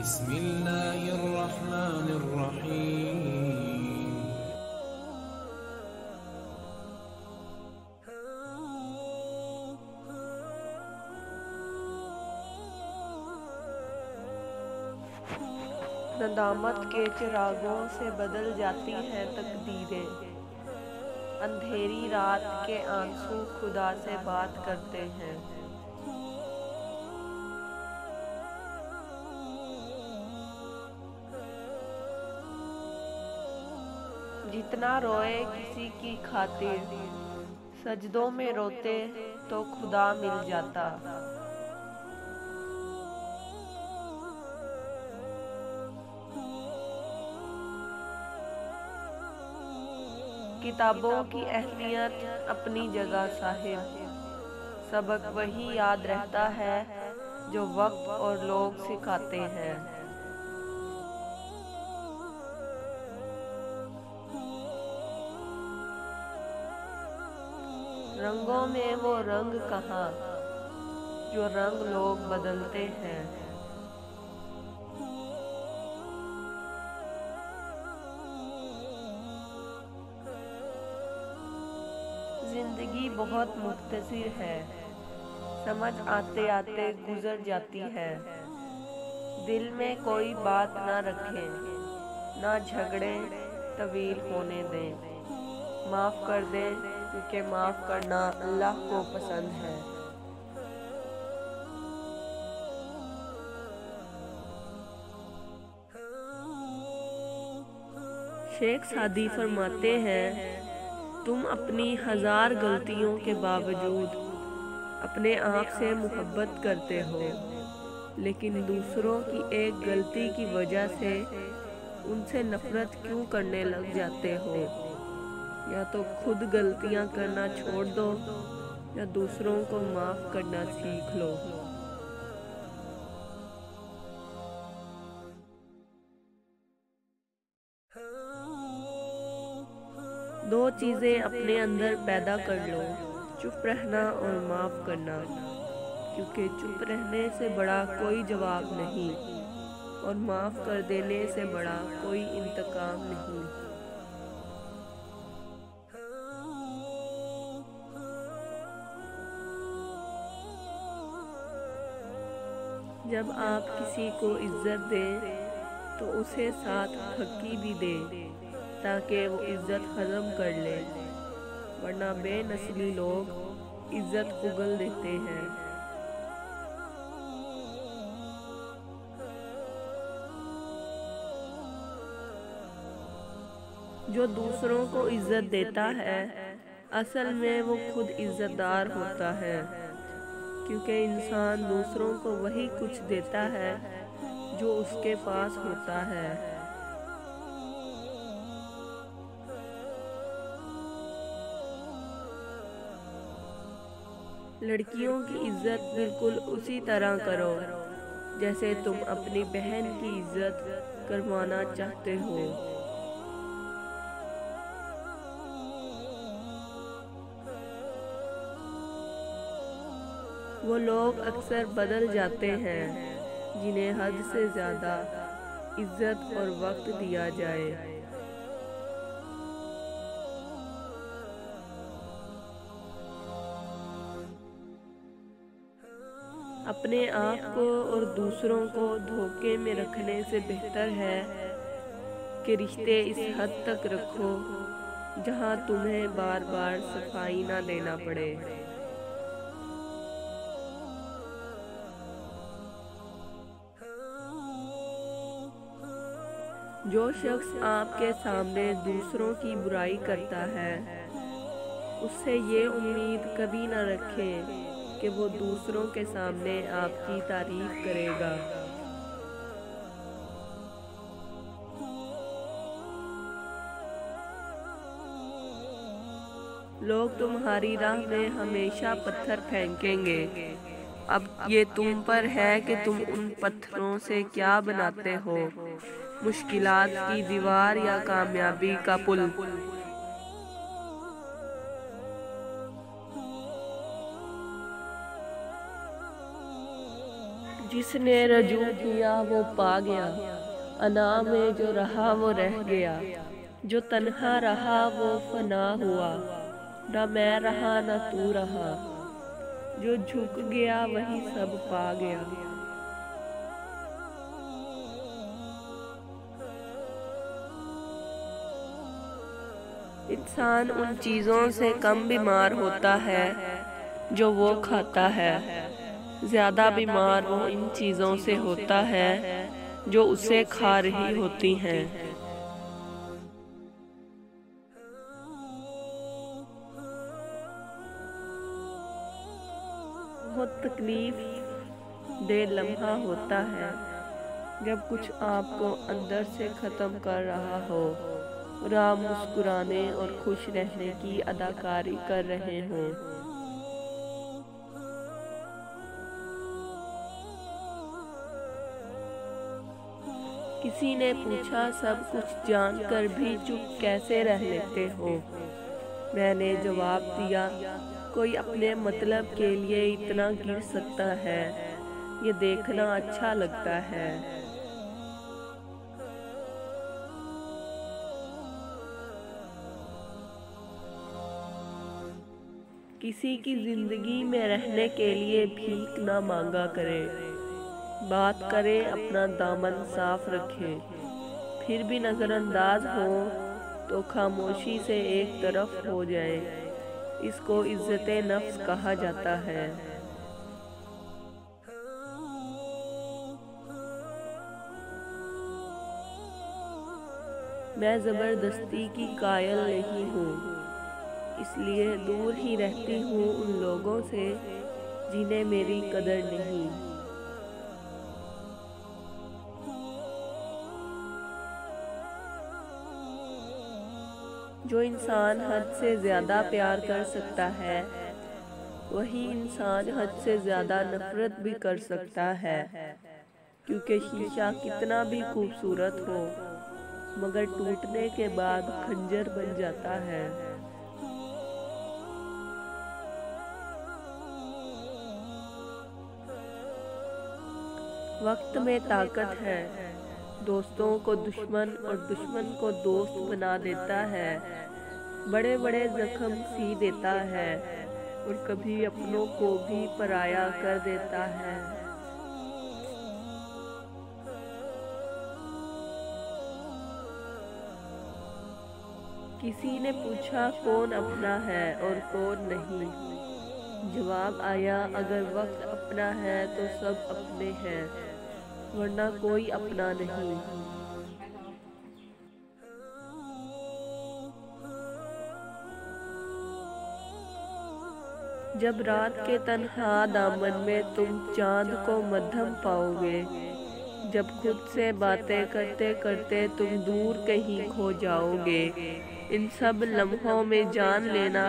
بسم الله الرحمن الرحيم. ندامت کے چراغوں سے بدل جاتی ہیں تقدیریں، اندھیری رات کے آنسو خدا سے بات کرتے ہیں۔ جتنا روئے کسی کی خاطر، سجدوں میں روتے تو خدا مل جاتا۔ کتابوں کی اہمیت اپنی جگہ صاحب، سبق وہی یاد رہتا ہے جو وقت اور لوگ سکھاتے ہیں۔ رنگوں میں وہ رنگ کہاں جو رنگ لوگ بدلتے ہیں۔ زندگی بہت مختصر ہے، سمجھ آتے آتے گزر جاتی ہے۔ دل میں کوئی بات نہ رکھیں، نہ جھگڑیں طویل ہونے دیں۔ معاف کر دیں کیونکہ معاف کرنا اللہ کو پسند ہے۔ شیخ سعدی فرماتے ہیں، تم اپنی ہزار غلطیوں کے باوجود اپنے آپ سے محبت کرتے ہو، لیکن دوسروں کی ایک غلطی کی وجہ سے ان سے نفرت کیوں کرنے لگ جاتے ہو؟ یا تو خود غلطیاں کرنا چھوڑ دو یا دوسروں کو معاف کرنا سیکھ لو۔ دو چیزیں اپنے اندر پیدا کر لو، چپ رہنا اور معاف کرنا، کیونکہ چپ رہنے سے بڑا کوئی جواب نہیں اور معاف کر دینے سے بڑا کوئی انتقام نہیں۔ جب آپ کسی کو عزت دیں تو اسے ساتھ پھکی بھی دیں تاکہ وہ عزت ہضم کر لے، ورنہ بے نسلی لوگ عزت اگل دیتے ہیں۔ جو دوسروں کو عزت دیتا ہے اصل میں وہ خود عزت دار ہوتا ہے، کیونکہ انسان دوسروں کو وہی کچھ دیتا ہے جو اس کے پاس ہوتا ہے۔ لڑکیوں کی عزت بالکل اسی طرح کرو جیسے تم اپنی بہن کی عزت کروانا چاہتے ہو۔ وہ لوگ اکثر بدل جاتے ہیں جنہیں حد سے زیادہ عزت اور وقت دیا جائے۔ اپنے آپ کو اور دوسروں کو دھوکے میں رکھنے سے بہتر ہے کہ رشتے اس حد تک رکھو جہاں تمہیں بار بار صفائی نہ دینا پڑے۔ جو شخص آپ کے سامنے دوسروں کی برائی کرتا ہے اس سے یہ امید کبھی نہ رکھیں کہ وہ دوسروں کے سامنے آپ کی تعریف کرے گا۔ لوگ تمہاری راہ میں ہمیشہ پتھر پھینکیں گے، اب یہ تم پر ہے کہ تم ان پتھروں سے کیا بناتے ہو، مشکلات کی دیوار یا کامیابی کا پل۔ جس نے رجوع کیا وہ پا گیا، انا میں جو رہا وہ رہ گیا، جو تنہا رہا وہ فنا ہوا، نہ میں رہا نہ تو رہا، جو جھک گیا وہی سب پا گیا۔ انسان ان چیزوں سے کم بیمار ہوتا ہے جو وہ کھاتا ہے، زیادہ بیمار وہ ان چیزوں سے ہوتا ہے جو اسے کھا رہی ہوتی ہیں۔ بہت تکلیف دہ لمحہ ہوتا ہے جب کچھ آپ کو اندر سے ختم کر رہا ہو اور آپ مسکرانے اور خوش رہنے کی اداکاری کر رہے ہوں۔ کسی نے پوچھا سب کچھ جان کر بھی چپ کیسے رہ لیتے ہو؟ میں نے جواب دیا، کوئی اپنے مطلب کے لیے اتنا گر سکتا ہے، یہ دیکھنا اچھا لگتا ہے۔ کسی کی زندگی میں رہنے کے لیے بھیک نہ مانگا کرے، بات کرے اپنا دامن صاف رکھے، پھر بھی نظر انداز ہو تو خاموشی سے ایک طرف ہو جائے، اس کو عزت نفس کہا جاتا ہے۔ میں زبردستی کی قائل نہیں ہوں، اس لیے دور ہی رہتی ہوں ان لوگوں سے جنہیں میری قدر نہیں۔ جو انسان حد سے زیادہ پیار کر سکتا ہے وہی انسان حد سے زیادہ نفرت بھی کر سکتا ہے، کیونکہ شیشہ کتنا بھی خوبصورت ہو مگر ٹوٹنے کے بعد خنجر بن جاتا ہے۔ وقت میں طاقت ہے، دوستوں کو دشمن اور دشمن کو دوست بنا دیتا ہے، بڑے بڑے زخم سی دیتا ہے اور کبھی اپنوں کو بھی پرایا کر دیتا ہے۔ کسی نے پوچھا کون اپنا ہے اور کون نہیں؟ جواب آیا، اگر وقت اپنا ہے تو سب اپنے ہیں، ورنہ کوئی اپنا نہیں۔ جب رات کے تنہا دامن میں تم چاند کو مدھم پاؤ گے، جب خود سے باتیں کرتے کرتے تم دور کہیں کھو جاؤ گے، ان سب لمحوں میں جان لینا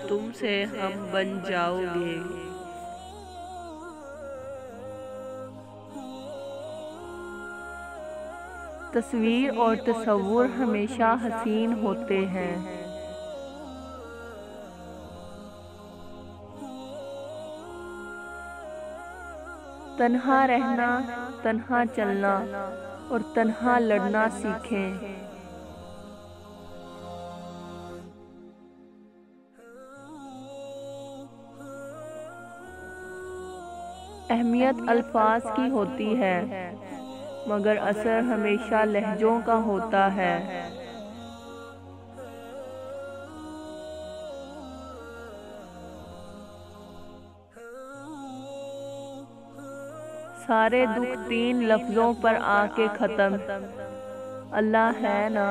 تم سے ہم بن جاؤ گے۔ تصویر اور تصور ہمیشہ حسین ہوتے ہیں۔ تنہا رہنا، تنہا چلنا اور تنہا لڑنا سیکھیں۔ اہمیت الفاظ کی ہوتی ہے مگر اثر ہمیشہ لہجوں کا ہوتا ہے۔ سارے دکھ 3 لفظوں پر آ کے ختم، اللہ ہے نا۔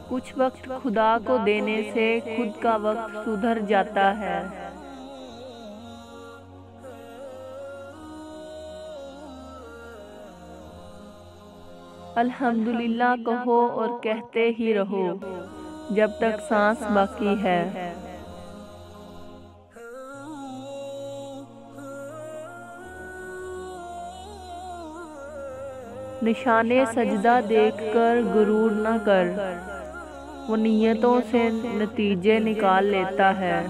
کچھ وقت خدا کو دینے سے خود کا وقت سدھر جاتا ہے۔ الحمدللہ کہو اور کہتے ہی رہو جب تک سانس باقی ہے۔ نشانے سجدہ دیکھ کر غرور نہ کر، وہ نیتوں سے نتیجے نکال لیتا ہے۔